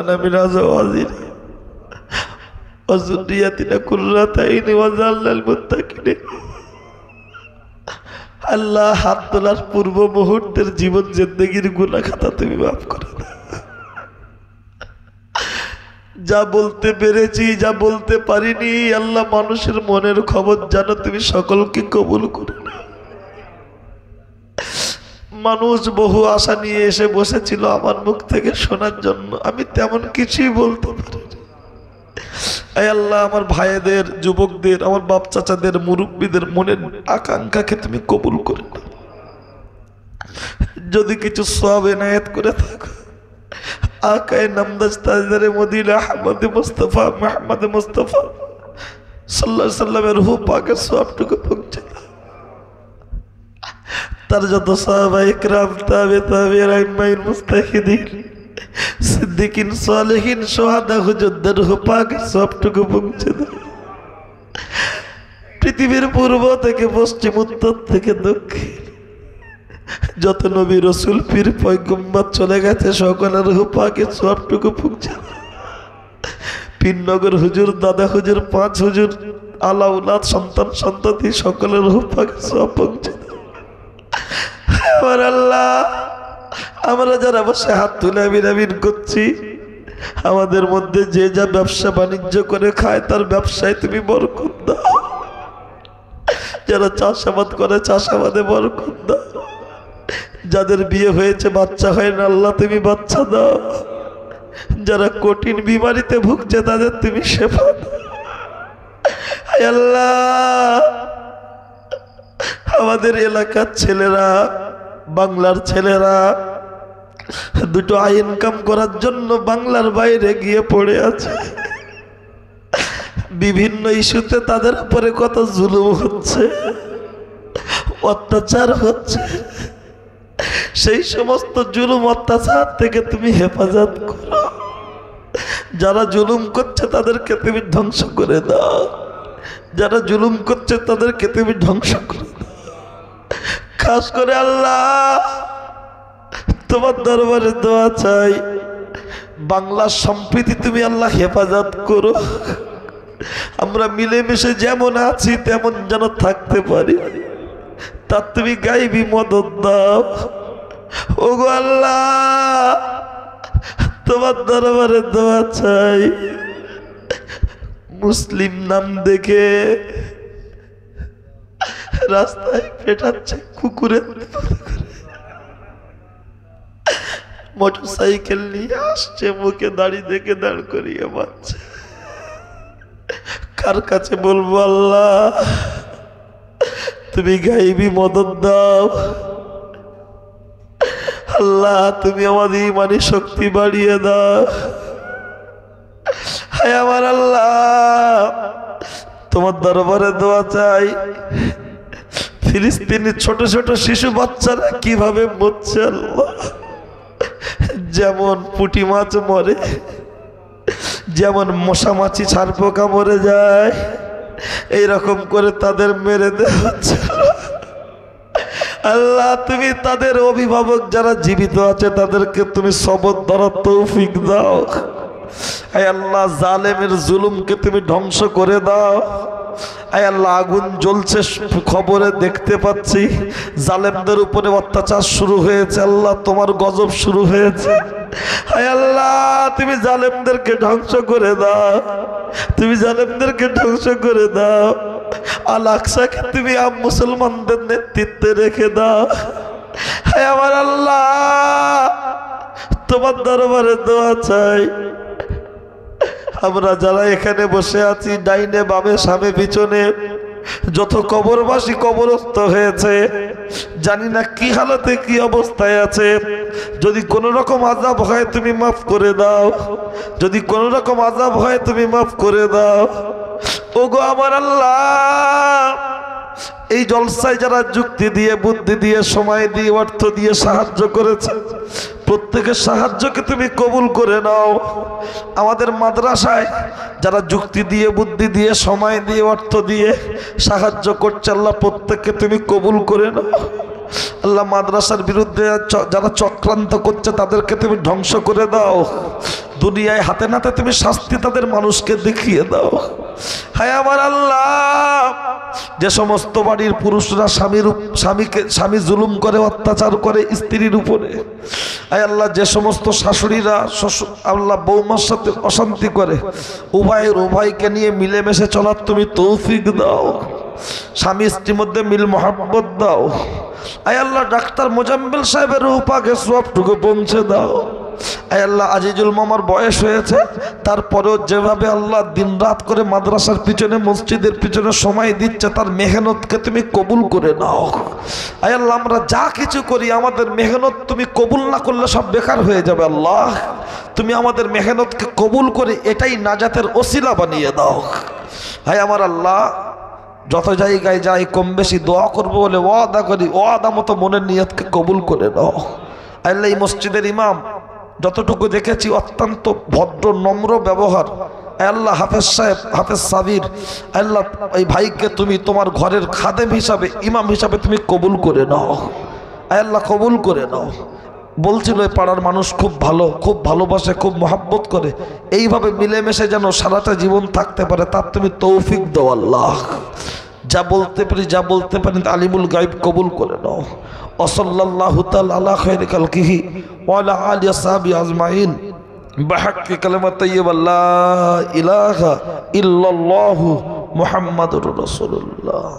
লানা মিন আজওয়াজিনা ওয়া যুররিয়াতিনা কুররাতা আইনি ওয়াজআলনাল মুত্তাকিনা। আল্লাহ, হাত তোলার পূর্ব মুহূর্তের জীবন জিন্দেগির গুনাহ খাতা তুমি মাফ করে দাও। যা বলতে পেরেছি, যা বলতে পারিনি, আল্লাহ মানুষের মনের খবর জানো, তুমি সকলকে কবুল করে নাও। মানুষ বহু আশা নিয়ে এসে বসেছিল আমার মুখ থেকে শোনার জন্য, আমি তেমন কিছুই বলতে পারিনি। আয় আল্লাহ, আমার ভাইদের, যুবকদের, আমার বাপ চাচাদের, মুরব্বীদের মনের আকাঙ্ক্ষাকে তুমি কবুল করে নাও। যদি কিছু সওয়াব এনায়েত করে থাকো, আকায়ে নামদাজ তাজদারে মদিনা আহমদ মুস্তাফা মুহাম্মদ মুস্তাফা সাল্লাল্লাহু আলাইহি সাল্লামের রূহ পাকের সওয়াবটুকু পৌঁছে দাও। তার যত সাহাবায়ে কিরাম, তাবিঈন, আইম্মায়ে মুজতাহিদিন, সিদ্দিকিন, সালেহিন, শুহাদা, হুজুরদের রূহ পাকের সওয়াবটুকু পৌঁছে দাও। পৃথিবীর পূর্ব থেকে পশ্চিম, উত্তর থেকে দক্ষিণ যত নবী, রসুল, পীর, পয়গম্বর চলে গেছে, সকলের রূহ পাকের সওয়াবটুকু পৌঁছে দাও। পীরনগর হুজুর, দাদা হুজুর, পাঁচ হুজুর, আলাউলাদ, সন্তান সন্ততি সকলের রূহ পাকের সওয়াব পৌঁছে দাও। আমার আল্লাহ, আমরা যারা বসে হাত তুলে আমিন আমিন করছি, আমাদের মধ্যে যে যা ব্যবসা বাণিজ্য করে খায় তার ব্যবসায় তুমি বরকত দাও। যারা চাষাবাদ করে চাষাবাদে বরকত দাও। যাদের বিয়ে হয়েছে বাচ্চা হয় না, আল্লাহ তুমি বাচ্চা দাও। যারা কঠিন বিমারিতে ভুগছে তাদের তুমি শেফা দাও। হায় আল্লাহ, আমাদের এলাকার ছেলেরা, বাংলার ছেলেরা দুটো আয় ইনকাম করার জন্য বাংলার বাইরে গিয়ে পড়ে আছে। বিভিন্ন ইস্যুতে তাদের উপরে কত জুলুম হচ্ছে, অত্যাচার হচ্ছে। সেই সমস্ত জুলুম অত্যাচার থেকে তুমি হেফাজত করো। যারা জুলুম করছে তাদেরকে তুমি ধ্বংস করে দাও। যারা জুলুম করছে তাদেরকে তুমি ধ্বংস করে দাও। খাস করে আল্লাহ, তোমার দরবারে দোয়া চাই, বাংলার সম্প্রীতি তুমি আল্লাহ হেফাজত করো। আমরা মিলেমিশে যেমন আছি তেমন যেন থাকতে পারি, তার তুমি গাইবি মদদ দাও। ওগো আল্লাহ, তোমার দরবারে দোয়া চাই, মুসলিম নাম দেখে রাস্তায় পেটাচ্ছে কুকুরের, মোটর সাইকেল নিয়ে আসছে, মুখে দাড়ি দেখে দাঁড় করিয়ে মারছে। কার কাছে বলবো আল্লাহ, তুমি গাইবি মদদ দাও। আল্লাহ, তুমি আমাদের ইমানি শক্তি বাড়িয়ে দাও। হায় আমার আল্লাহ, তোমার দরবারে দোয়া চাই, ফিলিস্তিনের ছোট ছোট শিশু বাচ্চারা কিভাবে মরছে আল্লাহ। যেমন পুঁটি মাছ মরে, যেমন মশা মাছি ছাড় পোকা মরে যায়, এইরকম করে তাদের মেরে দেওয়া হচ্ছে। আল্লাহ, তুমি তাদের অভিভাবক যারা জীবিত আছে তাদেরকে তুমি সবর ধরার তৌফিক দাও। আয় আল্লাহ, জালেমের জুলুমকে তুমি ধ্বংস করে দাও। আয় আল্লাহ, আগুন জ্বলছে, খবরে দেখতে পাচ্ছি জালেমদের উপরে অত্যাচার শুরু হয়েছে। আল্লাহ, তোমার গজব শুরু হয়েছে। আয় আল্লাহ, তুমি জালেমদেরকে ধ্বংস করে দাও, তুমি জালেমদেরকে ধ্বংস করে দাও। আল আকসাকে তুমি মুসলমানদের নেতৃত্বে রেখে দাও। হায় আমার আল্লাহ, তোমার দরবারে দোয়া চাই, আমরা যারা এখানে বসে আছি, ডাইনে বামে সামনে পিছনে যত কবরবাসী কবরস্থ হয়েছে, জানি না কি হালতে কি অবস্থায় আছে, যদি কোন রকম আযাব হয় তুমি মাফ করে দাও, যদি কোন রকম আযাব হয় তুমি মাফ করে দাও। ওগো আমার আল্লাহ, এই জলসায় যারা যুক্তি দিয়ে, বুদ্ধি দিয়ে, সময় দিয়ে, অর্থ দিয়ে সাহায্য করেছে, প্রত্যেকের সাহায্যকে তুমি কবুল করে নাও। আমাদের মাদ্রাসায় যারা যুক্তি দিয়ে, বুদ্ধি দিয়ে, সময় দিয়ে, অর্থ দিয়ে সাহায্য করছে, আল্লাহ প্রত্যেককে তুমি কবুল করে নাও। আল্লাহ মাদ্রাসার বিরুদ্ধে যারা চক্রান্ত করছে তাদেরকে তুমি ধ্বংস করে দাও। দুনিয়ায় হাতে নাতে তুমি শাস্তি তাদের মানুষকে দেখিয়ে দাও। হায় আমার আল্লাহ, যে সমস্ত বাড়ির পুরুষরা স্বামী জুলুম করে, অত্যাচার করে স্ত্রীর উপরে, হায় আল্লাহ যে সমস্ত শাশুড়িরা আল্লাহ বৌমার সাথে অশান্তি করে, উভয়কে নিয়ে মিলেমিশে চলার তুমি তৌফিক দাও। স্বামী স্ত্রীর মধ্যে মিল মোহাব্বত দাও। আয় আল্লাহ ডাক্তার মোজাম্মেল সাহেবের রূহ পাকে সবটুকু পৌঁছে দাও। আয় আল্লাহ আজিজুল মামার বয়স হয়েছে, তারপরেও যেভাবে আল্লাহ দিন রাত করে মাদ্রাসার পিছনে মসজিদের পিছনে সময় দিচ্ছে, তার মেহনতকে তুমি কবুল করে নাও। আয় আল্লাহ আমরা যা কিছু করি আমাদের মেহনত তুমি কবুল না করলে সব বেকার হয়ে যাবে। আল্লাহ তুমি আমাদের মেহনতকে কবুল করে এটাই নাজাতের ওসিলা বানিয়ে দাও। হায় আমার আল্লাহ, যত জায়গায় যাই কম বেশি দোয়া করবো বলে ওয়াদা করি, ওয়াদা মতো মনের নিয়তকে কবুল করে দাও। আল্লাহ এই মসজিদের ইমাম যতটুকু দেখেছি অত্যন্ত ভদ্র নম্র ব্যবহার। আল্লাহ হাফেজ সাহেব, হাফেজ সাবির, আল্লাহ এই ভাইকে তুমি তোমার ঘরের খাদেম হিসাবে, ইমাম হিসাবে তুমি কবুল করে নাও। আল্লাহ কবুল করে নাও। বলছিল এই পাড়ার মানুষ খুব ভালো, খুব ভালোবাসে, খুব মহাব্বত করে, এইভাবে মিলেমিশে যেন সারাটা জীবন থাকতে পারে তার তুমি তৌফিক দাও। আল্লাহ যা বলতে পারি আলিমুল গায়ব কবুল করে নাও। ওয়াসাল্লাল্লাহু তাআলা আলা খায়রি খালকিহি ওয়া আলা আলিহি ওয়া সাহবিহি আজমাইন বিহাক্কি কালিমাত তাইয়্যিবা লা ইলাহা ইল্লাল্লাহু মুহাম্মাদুর রাসূলুল্লাহ।